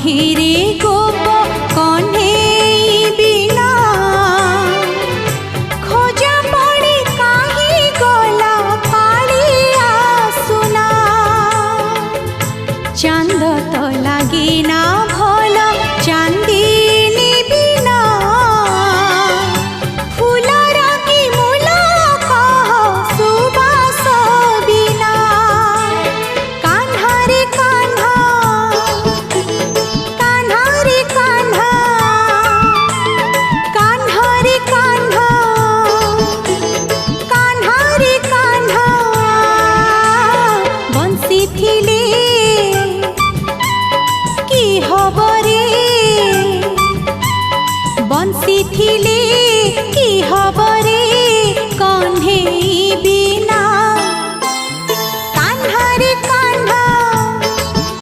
हिरे गोप कन्हई बिना खोजा पड़ी काहे गला कालिया सुना। चांद तो लागे ना भल चांद